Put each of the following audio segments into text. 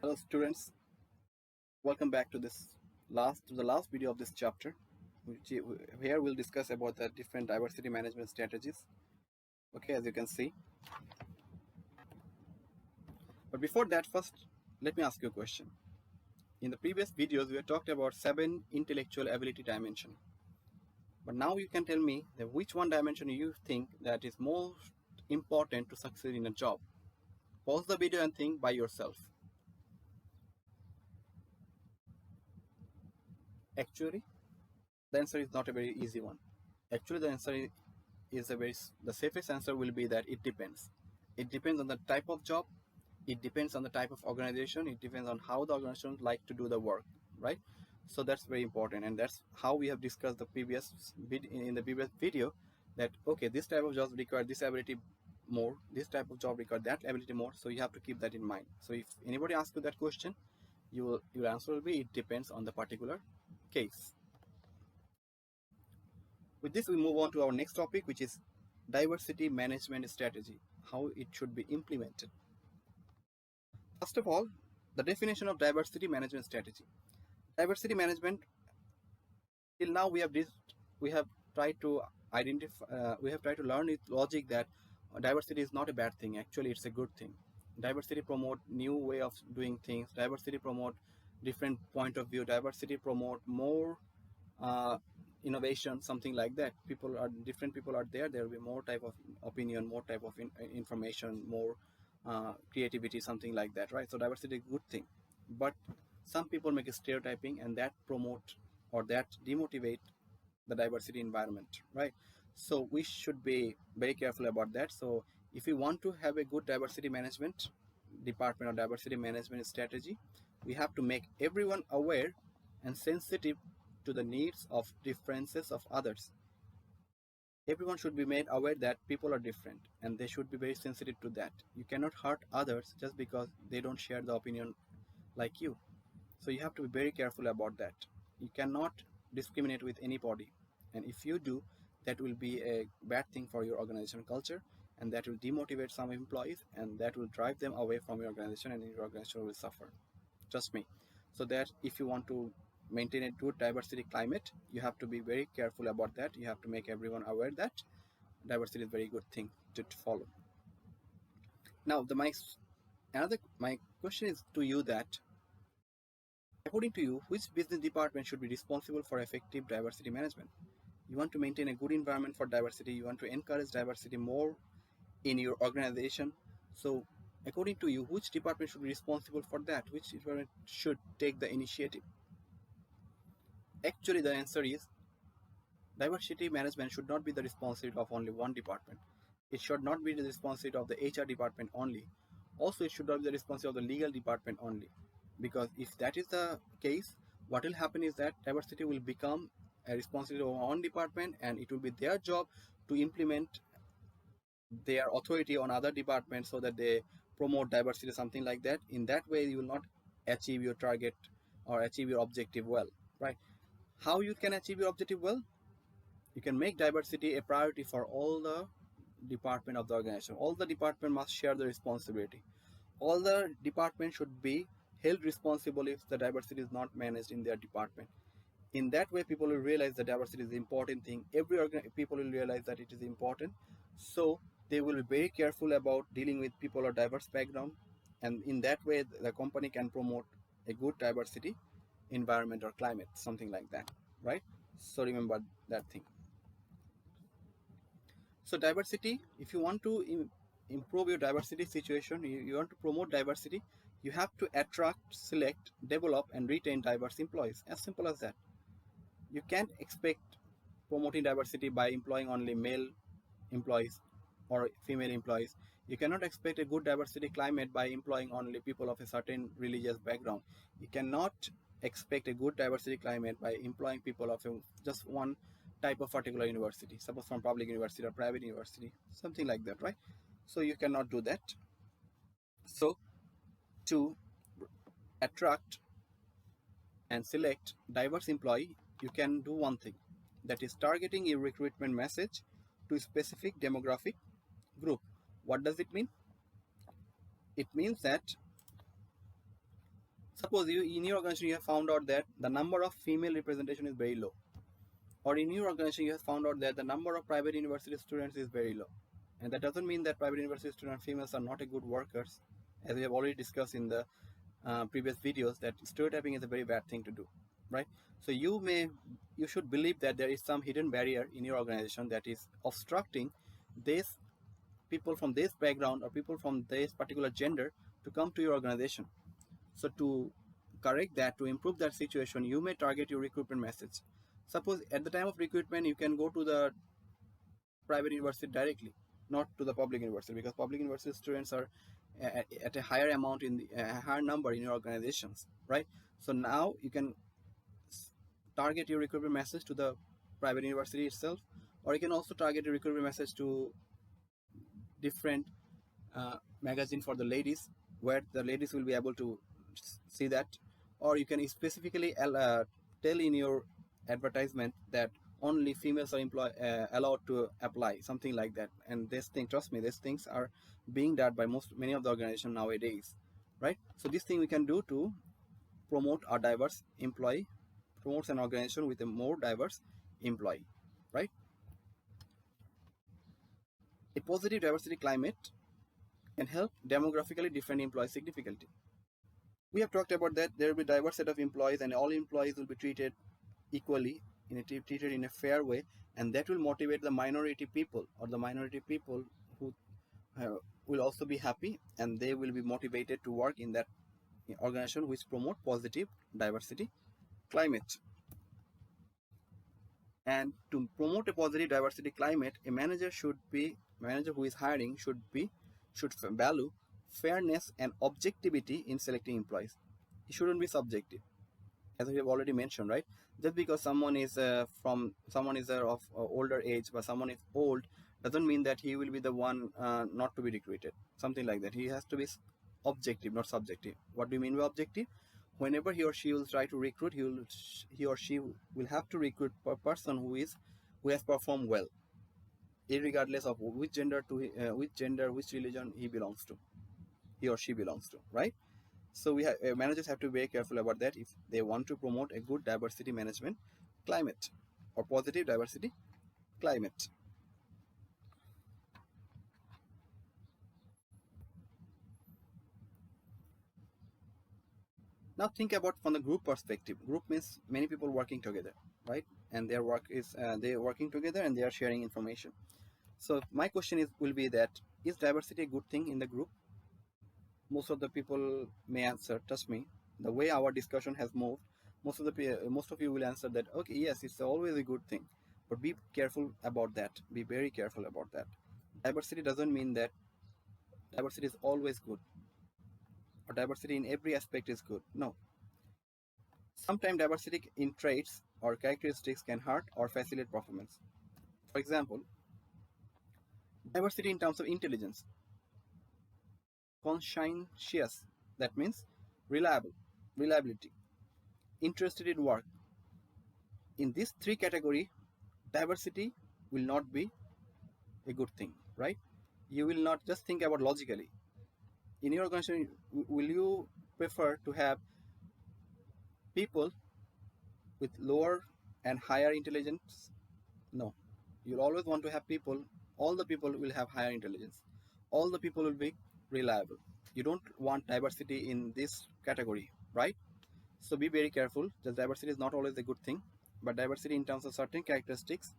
Hello students, welcome back to the last video of this chapter. Here we'll discuss about the different diversity management strategies. Okay, as you can see. But before that, first let me ask you a question. In the previous videos, we have talked about 7 intellectual ability dimension. But now you can tell me that which one dimension you think that is most important to succeed in a job. Pause the video and think by yourself. Actually, the answer is not a very easy one. Actually, the answer is the safest answer will be that it depends. It depends on the type of job. It depends on the type of organization. It depends on how the organization like to do the work, right? So that's very important, and that's how we have discussed in the previous video that okay, this type of jobs require this ability more. This type of job require that ability more. So you have to keep that in mind. So if anybody asks you that question, your answer will be it depends on the particular case. With this, we move on to our next topic, which is diversity management strategy, how it should be implemented. First of all, the definition of diversity management strategy. Diversity management, till now we have tried to identify, we have tried to learn its logic that diversity is not a bad thing. Actually, it's a good thing. Diversity promote new way of doing things. Diversity promote different point of view. Diversity promote more uh, innovation, something like that. Different people are there. There will be more type of opinion, more type of information, more creativity, something like that, right? So diversity is a good thing, but some people make a stereotyping, and that promote or that demotivate the diversity environment, right? So we should be very careful about that. So if we want to have a good diversity management department or diversity management strategy, we have to make everyone aware and sensitive to the needs of differences of others. Everyone should be made aware that people are different, and they should be very sensitive to that. You cannot hurt others just because they don't share the opinion like you. So you have to be very careful about that. You cannot discriminate with anybody, and if you do, that will be a bad thing for your organization culture, and that will demotivate some employees, and that will drive them away from your organization, and your organization will suffer. Trust me. So that if you want to maintain a good diversity climate, you have to be very careful about that. You have to make everyone aware that diversity is a very good thing to follow. Now my question is to you that according to you, which business department should be responsible for effective diversity management? You want to maintain a good environment for diversity. You want to encourage diversity more in your organization. So according to you, which department should be responsible for that? Which department should take the initiative? Actually, the answer is diversity management should not be the responsibility of only one department. It should not be the responsibility of the HR department only. Also, it should not be the responsibility of the legal department only. Because if that is the case, what will happen is that diversity will become a responsibility of one department, and it will be their job to implement their authority on other departments so that they promote diversity, something like that. In that way, you will not achieve your target or achieve your objective well, right? How you can achieve your objective well? You can make diversity a priority for all the department of the organization. All the department must share the responsibility. All the department should be held responsible if the diversity is not managed in their department. In that way, people will realize that diversity is an important thing. People will realize that it is important. So they will be very careful about dealing with people of diverse background, and in that way, the company can promote a good diversity environment or climate, something like that, right? So remember that thing. So diversity, if you want to improve your diversity situation, you want to promote diversity, you have to attract, select, develop, and retain diverse employees. As simple as that. You can't expect promoting diversity by employing only male employees or female employees. You cannot expect a good diversity climate by employing only people of a certain religious background. You cannot expect a good diversity climate by employing people of just one type of particular university, suppose from public university or private university, something like that, right? So you cannot do that. So to attract and select diverse employee, you can do one thing, that is targeting your recruitment message to a specific demographic group. What does it mean? It means that Suppose you in your organization you have found out that the number of female representation is very low, or in your organization you have found out that the number of private university students is very low, and that doesn't mean that private university student females are not a good workers, as we have already discussed in the previous videos, that stereotyping is a very bad thing to do, right? So you should believe that there is some hidden barrier in your organization that is obstructing this people from this background or people from this particular gender to come to your organization. So to correct that, to improve that situation, you may target your recruitment message. Suppose at the time of recruitment, you can go to the private university directly, not to the public university, because public university students are at a higher amount in the higher number in your organizations, right? So now you can target your recruitment message to the private university itself, or you can also target your recruitment message to different magazine for the ladies, where the ladies will be able to see that, or you can specifically tell in your advertisement that only females are allowed to apply, something like that. And this thing, trust me, these things are being done by many of the organization nowadays, right? So this thing we can do to promote a diverse employee, promotes an organization with a more diverse employee, right? A positive diversity climate can help demographically different employees significantly. We have talked about that there will be diverse set of employees, and all employees will be treated equally, treated in a fair way, and that will motivate the minority people, or the minority people who will also be happy, and they will be motivated to work in that organization which promote positive diversity climate. And to promote a positive diversity climate, a manager who is hiring should value fairness and objectivity in selecting employees. It shouldn't be subjective, as we have already mentioned, right? Just because someone is of older age, but someone is old, doesn't mean that he will be the one not to be recruited. Something like that. He has to be objective, not subjective. What do you mean by objective? Whenever he or she will try to recruit, he or she will have to recruit a person who has performed well, regardless of which religion he or she belongs to, right? So managers have to be very careful about that if they want to promote a good diversity management climate or positive diversity climate. Now think about from the group perspective. Group means many people working together, right? And their work is they are working together and they are sharing information. So my question will be that, is diversity a good thing in the group? Most of the people may answer, trust me, the way our discussion has moved, most of you will answer that okay, yes, it's always a good thing. But be careful about that. Be very careful about that. Diversity doesn't mean that diversity is always good, or diversity in every aspect is good. No. Sometimes diversity in traits or characteristics can hurt or facilitate performance. For example, diversity in terms of intelligence, conscientious, that means reliability, interested in work. In these three categories, diversity will not be a good thing, right? You will not just think about logically. In your organization, will you prefer to have people with lower and higher intelligence? No. You'll always want to have people, all the people will have higher intelligence. All the people will be reliable. You don't want diversity in this category, right? So be very careful. Just diversity is not always a good thing, but diversity in terms of certain characteristics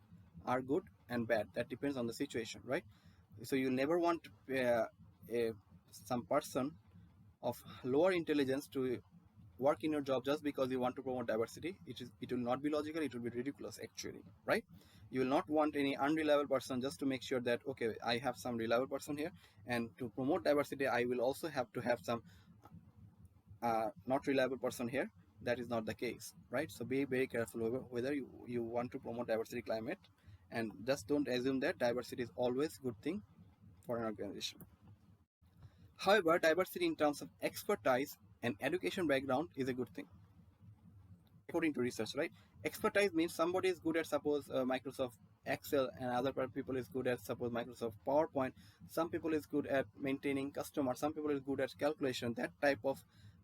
are good and bad. That depends on the situation, right? So you never want some person of lower intelligence to work in your job just because you want to promote diversity. It will not be logical. It will be ridiculous, actually, right? You will not want any unreliable person just to make sure that okay, I have some reliable person here, and to promote diversity, I will also have to have some not reliable person here. That is not the case, right? So be very careful whether you want to promote diversity climate, and just don't assume that diversity is always good thing for an organization. However, diversity in terms of expertise and education background is a good thing, according to research, right? Expertise means somebody is good at suppose Microsoft Excel, and other people is good at suppose Microsoft PowerPoint. Some people is good at maintaining customers. Some people is good at calculation. That type of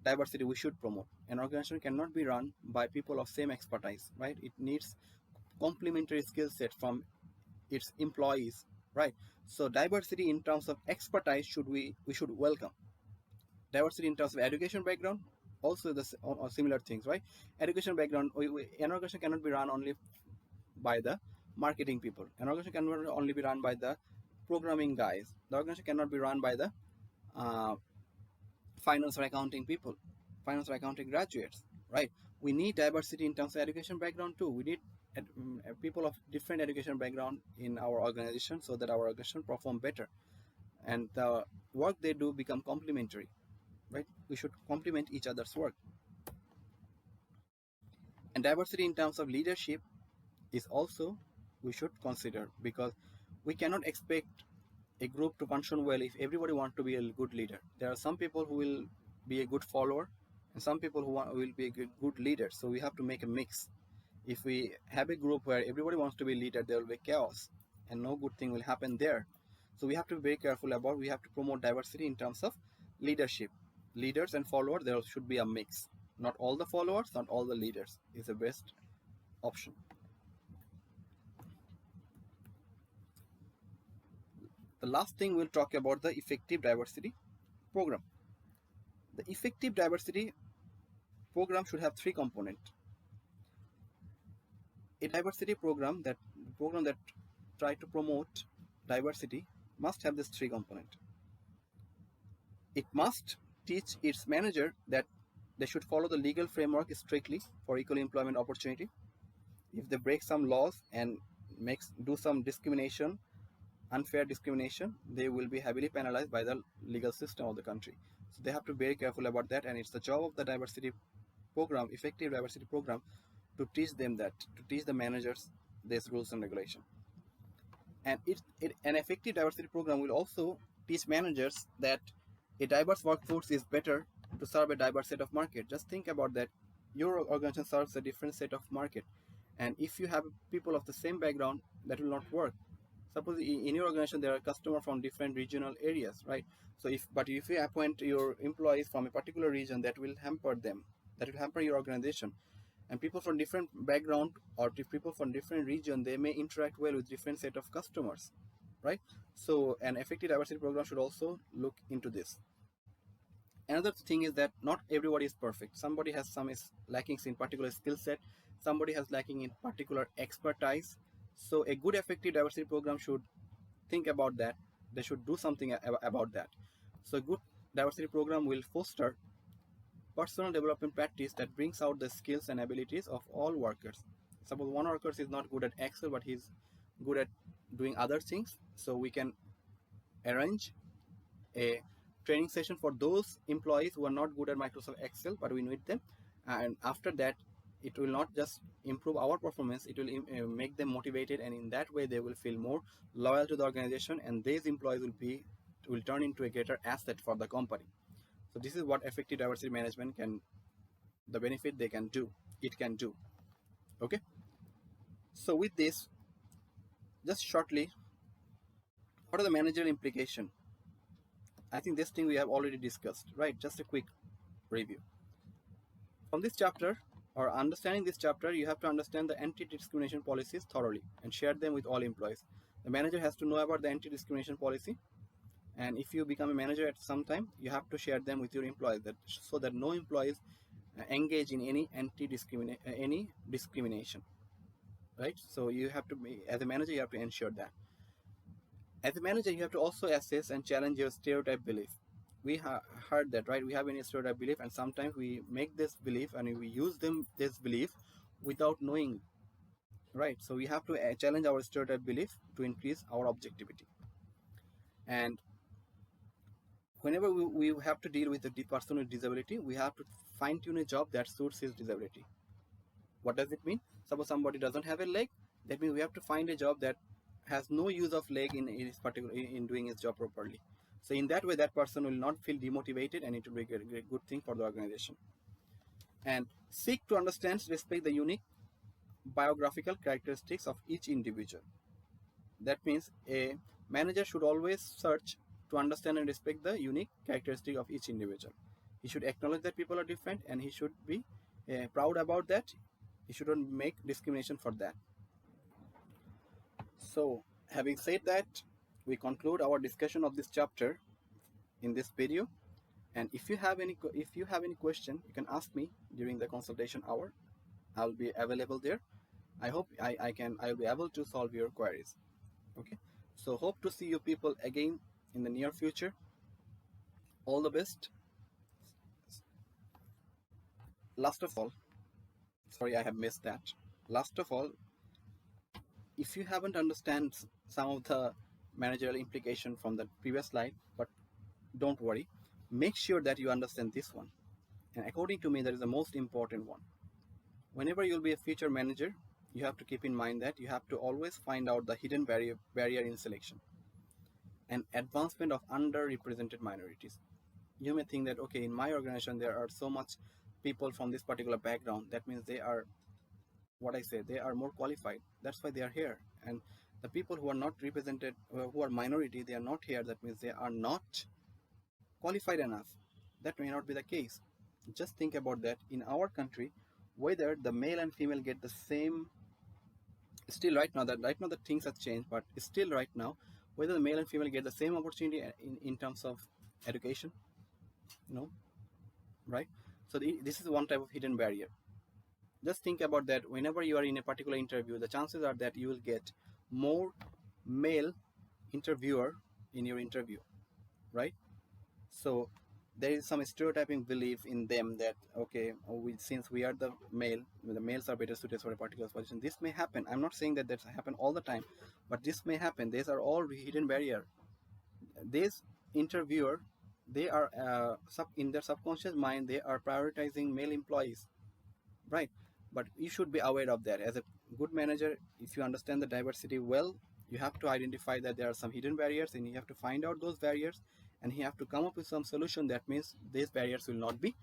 diversity we should promote. An organization cannot be run by people of same expertise, right? It needs complementary skill set from its employees, right? So diversity in terms of expertise we should welcome. Diversity in terms of education background, also or similar things, right? Education background, an organization cannot be run only by the marketing people. An organization cannot only be run by the programming guys. The organization cannot be run by the uh, finance or accounting people, finance or accounting graduates, right? We need diversity in terms of education background too. We need people of different education background in our organization so that our organization perform better and the work they do become complementary, right? We should complement each other's work. And diversity in terms of leadership is also we should consider, because we cannot expect a group to function well if everybody wants to be a good leader. There are some people who will be a good follower and some people will be a good leader. So we have to make a mix. If we have a group where everybody wants to be leader, there will be chaos and no good thing will happen there. So we have to be very careful about, we have to promote diversity in terms of leadership. Leaders and followers, there should be a mix. Not all the followers, not all the leaders is the best option. The last thing we'll talk about the effective diversity program. The effective diversity program should have three components. A diversity program that try to promote diversity must have this three component. It must teach its manager that they should follow the legal framework strictly for equal employment opportunity. If they break some laws and do some discrimination, unfair discrimination, they will be heavily penalized by the legal system of the country. So they have to be very careful about that, and it's the job of the diversity program, effective diversity program, to teach them that, to teach the managers these rules and regulation. And an effective diversity program will also teach managers that a diverse workforce is better to serve a diverse set of market. Just think about that. Your organization serves a different set of market, and if you have people of the same background, that will not work. Suppose in your organization there are customers from different regional areas, right? So if you appoint your employees from a particular region, that will hamper them, that will hamper your organization. And people from different background or people from different region, they may interact well with different set of customers, right? So an effective diversity program should also look into this. Another thing is that not everybody is perfect. Somebody has some is lacking in particular skill set, somebody has lacking in particular expertise. So a good effective diversity program should think about that. They should do something about that. So a good diversity program will foster personal development practice that brings out the skills and abilities of all workers. Suppose one worker is not good at Excel, but he's good at doing other things. So we can arrange a training session for those employees who are not good at Microsoft Excel, but we need them. And after that, it will not just improve our performance, it will make them motivated, and in that way they will feel more loyal to the organization, and these employees will turn into a greater asset for the company. So this is what effective diversity management can, the benefit it can do. Okay. So with this, just shortly, what are the managerial implications? I think this thing we have already discussed, right? Just a quick review. From this chapter, or understanding this chapter, you have to understand the anti-discrimination policies thoroughly and share them with all employees. The manager has to know about the anti-discrimination policy, and if you become a manager at some time, you have to share them with your employees, so that no employees engage in any discrimination, right? So you have to be, as a manager, you have to ensure that. As a manager, you have to also assess and challenge your stereotype belief. We heard that, right? We have any stereotype belief, and sometimes we make this belief and we use this belief without knowing, right? So we have to challenge our stereotype belief to increase our objectivity. And whenever we have to deal with a person with disability, we have to fine-tune a job that suits his disability. What does it mean? Suppose somebody doesn't have a leg, that means we have to find a job that has no use of leg in doing his job properly. So in that way, that person will not feel demotivated, and it will be a good thing for the organization. And seek to understand, respect the unique biographical characteristics of each individual. That means a manager should always search to understand and respect the unique characteristic of each individual. He should acknowledge that people are different, and he should be proud about that. He shouldn't make discrimination for that. So, having said that, we conclude our discussion of this chapter in this video. And if you have any question, you can ask me during the consultation hour. I'll be available there. I hope I'll be able to solve your queries. Okay. So hope to see you people again in the near future. All the best. Last of all, sorry I have missed that. Last of all, if you haven't understand some of the managerial implication from the previous slide, but don't worry, make sure that you understand this one. And according to me, that is the most important one. Whenever you'll be a future manager, you have to keep in mind that you have to always find out the hidden barrier in selection and advancement of underrepresented minorities. You may think that, okay, in my organization there are so much people from this particular background, that means they are, what I say, they are more qualified, that's why they are here. And the people who are not represented, who are minority, they are not here, that means they are not qualified enough. That may not be the case. Just think about that. In our country, whether the male and female get the same, still right now the things have changed, but still right now, whether the male and female get the same opportunity in terms of education, no, right? So this is one type of hidden barrier. Just think about that. Whenever you are in a particular interview, the chances are that you will get more male interviewer in your interview, right? So there is some stereotyping belief in them that, okay, since we are the males are better suited for a particular position. This may happen. I'm not saying that that's happen all the time, but this may happen. These are all hidden barrier. This interviewer, they are in their subconscious mind, they are prioritizing male employees, right? But you should be aware of that. As a good manager, if you understand the diversity well, you have to identify that there are some hidden barriers, and you have to find out those barriers, and you have to come up with some solution. That means these barriers will not be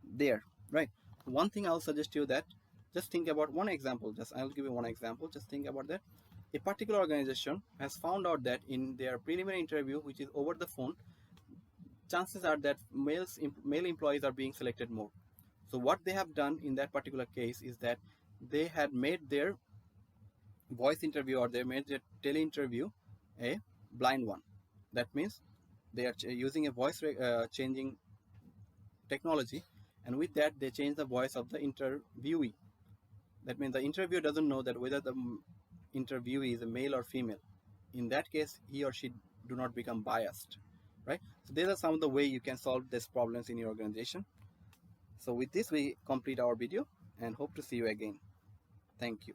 there, right? One thing I'll suggest you that, just think about one example. I'll give you one example. Just think about that. A particular organization has found out that in their preliminary interview, which is over the phone, chances are that male employees are being selected more. So what they have done in that particular case is that they had made their voice interview, or they made their tele interview a blind one. That means they are using a voice changing technology, and with that they change the voice of the interviewee. That means the interviewer doesn't know that whether the interviewee is a male or female. In that case, he or she do not become biased, right? So these are some of the way you can solve these problems in your organization. So with this, we complete our video and hope to see you again. Thank you.